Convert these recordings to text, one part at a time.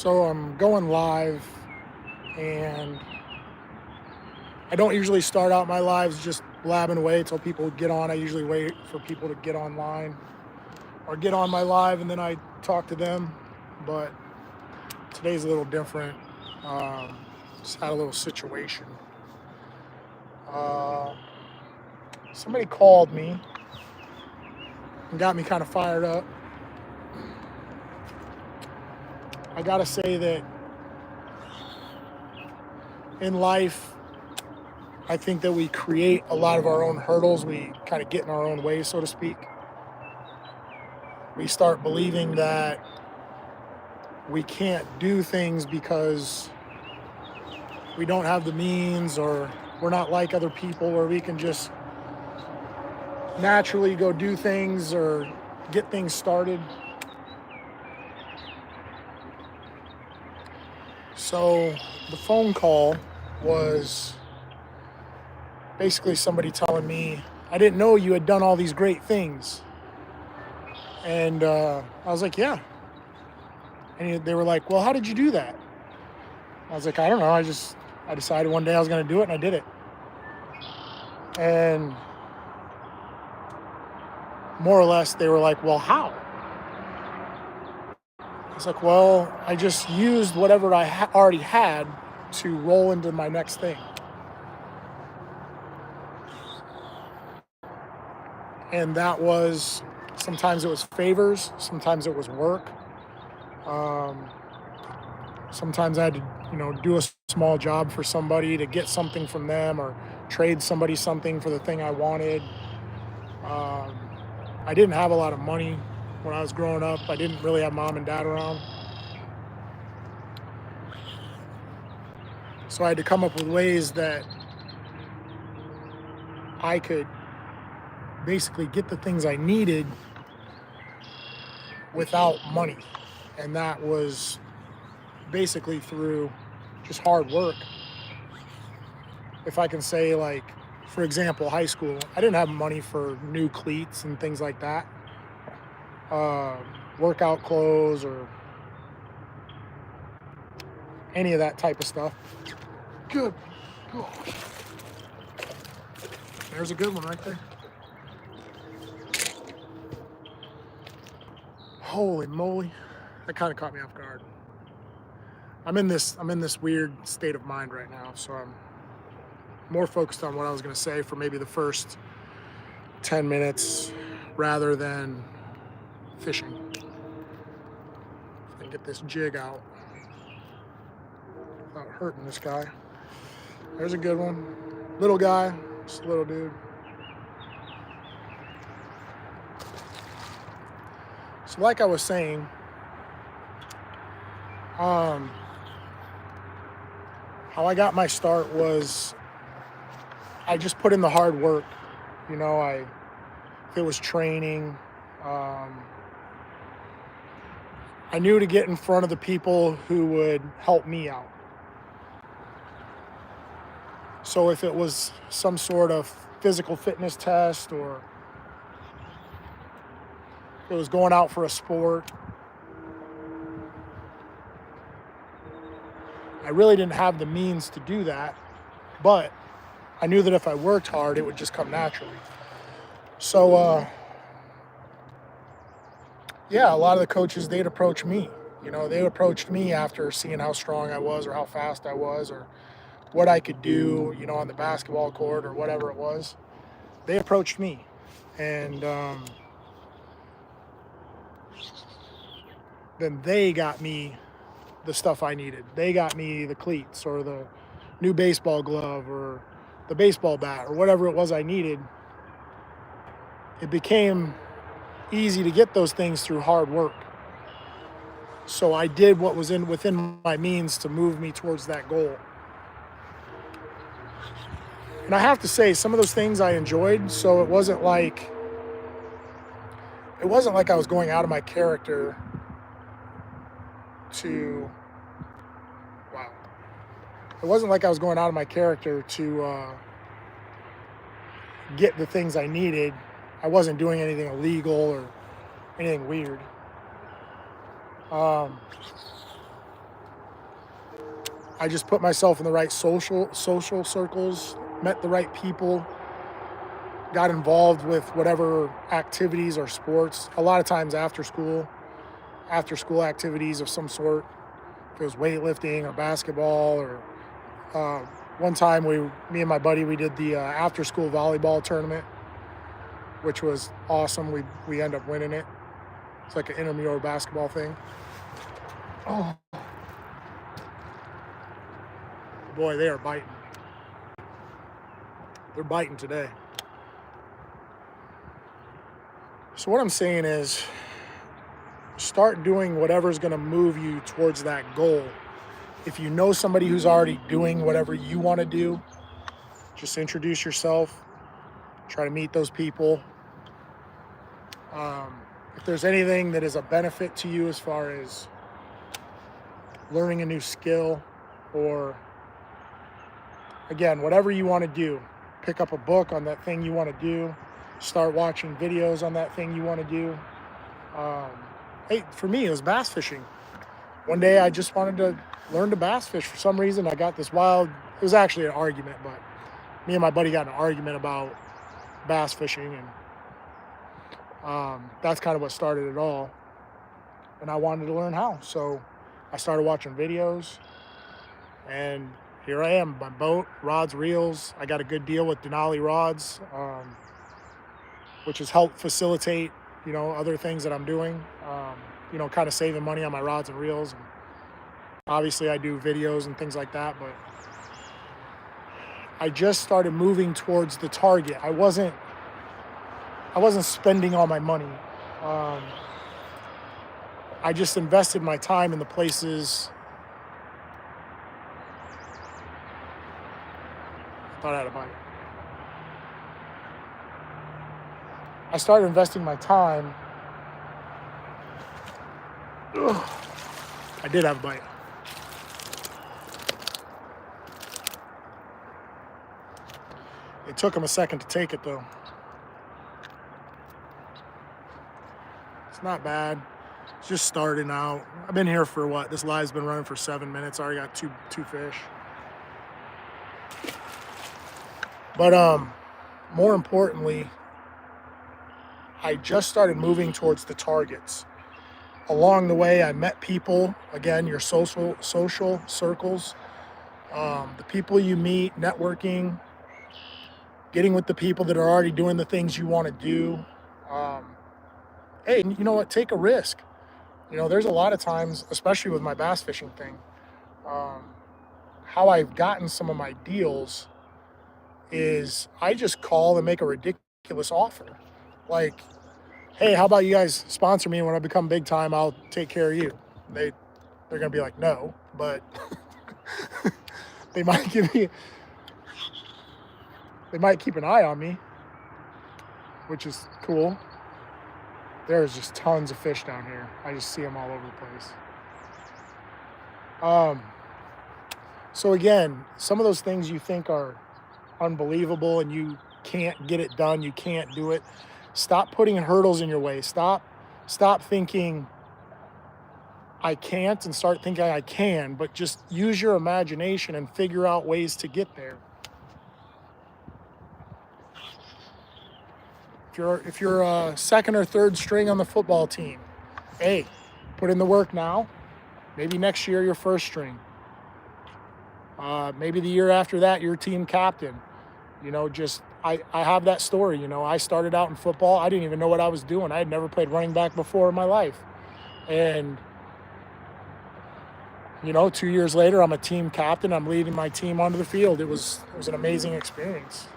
So I'm going live, and I don't usually start out my lives just blabbing away until people get on. I usually wait for people to get online or get on my live, and then I talk to them. But today's a little different. Just had a little situation. Uh, Somebody called me and got me kind of fired up. I gotta say that in life, I think that we create a lot of our own hurdles. We kind of get in our own way, so to speak. We start believing that we can't do things because we don't have the means, or we're not like other people where we can just naturally go do things or get things started. So the phone call was basically somebody telling me, I didn't know you had done all these great things. And I was like, yeah. And they were like, well, how did you do that? I was like, I don't know. I decided one day I was going to do it, and I did it. And more or less, they were like, well, how? I was like, well, I just used whatever I already had to roll into my next thing. And that was, sometimes it was favors, sometimes it was work. Sometimes I had to, do a small job for somebody to get something from them, or trade somebody something for the thing I wanted. I didn't have a lot of money when I was growing up. I didn't really have mom and dad around. So I had to come up with ways that I could basically get the things I needed without money. And that was basically through just hard work. If I can say, like, for example, high school, I didn't have money for new cleats and things like that. Workout clothes or any of that type of stuff. Good gosh. There's a good one right there. Holy moly. That kind of caught me off guard. I'm in this weird state of mind right now, so I'm more focused on what I was going to say for maybe the first 10 minutes rather than fishing. If I can get this jig out without hurting this guy. There's a good one. Little guy, just a little dude. So like I was saying, how I got my start was I just put in the hard work. If it was training, I knew to get in front of the people who would help me out. So if it was some sort of physical fitness test, or if it was going out for a sport, I really didn't have the means to do that, but I knew that if I worked hard, it would just come naturally. So, a lot of the coaches, they'd approach me. They approached me after seeing how strong I was, or how fast I was, or what I could do, on the basketball court, or whatever it was. They approached me, and then they got me the stuff I needed. They got me the cleats, or the new baseball glove, or the baseball bat, or whatever it was I needed. It became easy to get those things through hard work. So I did what was within my means to move me towards that goal. And I have to say, some of those things I enjoyed, so it wasn't like I was going out of my character to It wasn't like I was going out of my character to get the things I needed. I wasn't doing anything illegal or anything weird. I just put myself in the right social circles, met the right people, got involved with whatever activities or sports. A lot of times after school activities of some sort. If it was weightlifting or basketball, or uh, one time me and my buddy, we did the after school volleyball tournament, which was awesome. We ended up winning it. It's like an intramural basketball thing. Oh boy, they are biting. They're biting today. So what I'm saying is, start doing whatever's going to move you towards that goal. If you know somebody who's already doing whatever you want to do, just introduce yourself. Try to meet those people. If there's anything that is a benefit to you as far as learning a new skill, or again, whatever you want to do, pick up a book on that thing you want to do, start watching videos on that thing you want to do. Hey, for me, it was bass fishing. One day I just wanted to learn to bass fish. For some reason, I got this wild, it was actually an argument, but me and my buddy got in an argument about bass fishing, and that's kind of what started it all. And I wanted to learn how. So I started watching videos, and here I am, my boat, rods, reels. I got a good deal with Denali rods, which has helped facilitate, other things that I'm doing, kind of saving money on my rods and reels. And obviously I do videos and things like that, but I just started moving towards the target. I wasn't spending all my money. I just invested my time in the places. I thought I had a bite. I started investing my time. Ugh. I did have a bite. It took him a second to take it, though. It's not bad. It's just starting out. I've been here for what? This live's been running for 7 minutes. I already got two fish. But more importantly, I just started moving towards the targets. Along the way, I met people. Again, your social circles, the people you meet, networking, getting with the people that are already doing the things you want to do. Hey, you know what? Take a risk. There's a lot of times, especially with my bass fishing thing, how I've gotten some of my deals is I just call and make a ridiculous offer. Like, hey, how about you guys sponsor me, and when I become big time, I'll take care of you. They're gonna be like, no, but they might keep an eye on me, which is cool. There's just tons of fish down here. I just see them all over the place. So again, some of those things you think are unbelievable and you can't get it done, you can't do it. Stop putting hurdles in your way. Stop thinking I can't and start thinking I can, but just use your imagination and figure out ways to get there. If you're a second or third string on the football team, hey, put in the work now. Maybe next year you're first string. Maybe the year after that you're team captain. I have that story. I started out in football. I didn't even know what I was doing. I had never played running back before in my life. And 2 years later, I'm a team captain. I'm leading my team onto the field. It was an amazing experience.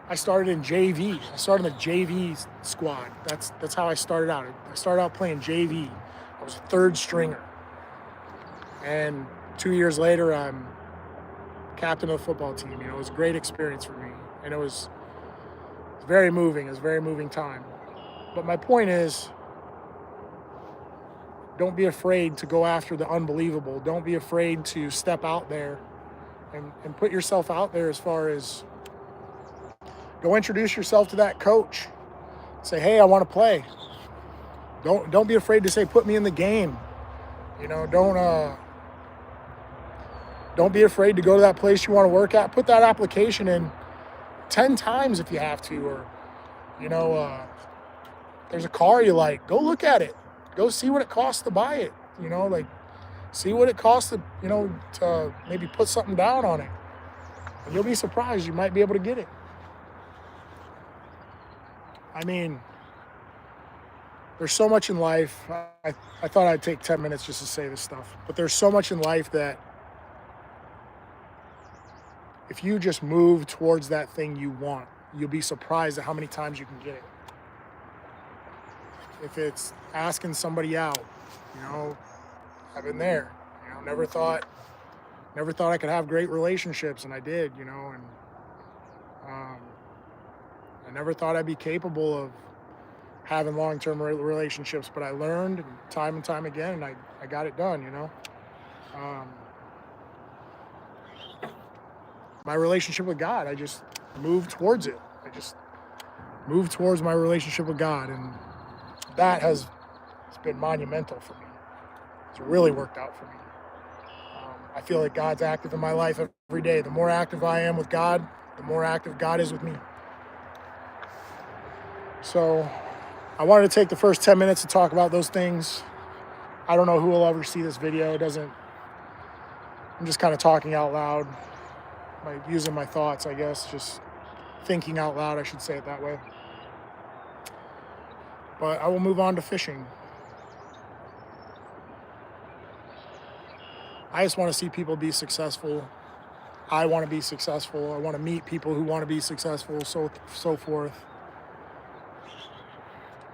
I started in JV. I started in the JV squad. That's how I started out. I started out playing JV. I was a third stringer. And 2 years later, I'm captain of the football team. It was a great experience for me. And it was very moving. It was a very moving time. But my point is, don't be afraid to go after the unbelievable. Don't be afraid to step out there and put yourself out there. As far as go introduce yourself to that coach. Say, hey, I want to play. Don't be afraid to say, put me in the game. You know, don't be afraid to go to that place you want to work at. Put that application in 10 times if you have to, or you know, there's a car you like, go look at it. Go see what it costs to buy it. You know, like see what it costs to, to maybe put something down on it. And you'll be surprised. You might be able to get it. I mean, there's so much in life. I thought I'd take 10 minutes just to say this stuff, but there's so much in life that if you just move towards that thing you want, you'll be surprised at how many times you can get it. If it's asking somebody out, I've been there. Never thought I could have great relationships, and I did. And I never thought I'd be capable of having long-term relationships, but I learned time and time again, and I got it done. My relationship with God, I just moved towards it. I just moved towards my relationship with God, and that it's been monumental for me. It's really worked out for me. I feel like God's active in my life every day. The more active I am with God, the more active God is with me. So I wanted to take the first 10 minutes to talk about those things. I don't know who will ever see this video. I'm just kind of talking out loud, like using my thoughts, I guess, just thinking out loud, I should say it that way. But I will move on to fishing. I just want to see people be successful. I want to be successful. I want to meet people who want to be successful, so forth.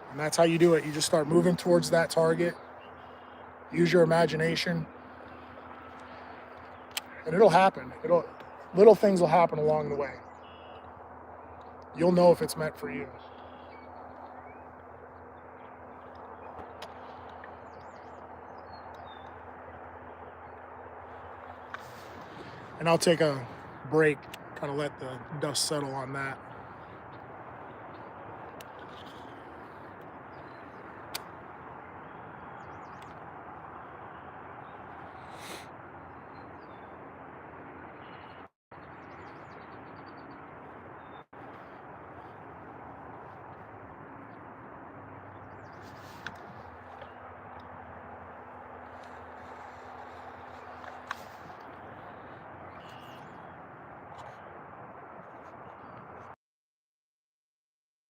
And that's how you do it. You just start moving towards that target. Use your imagination. And it'll happen. Little things will happen along the way. You'll know if it's meant for you. And I'll take a break, kind of let the dust settle on that.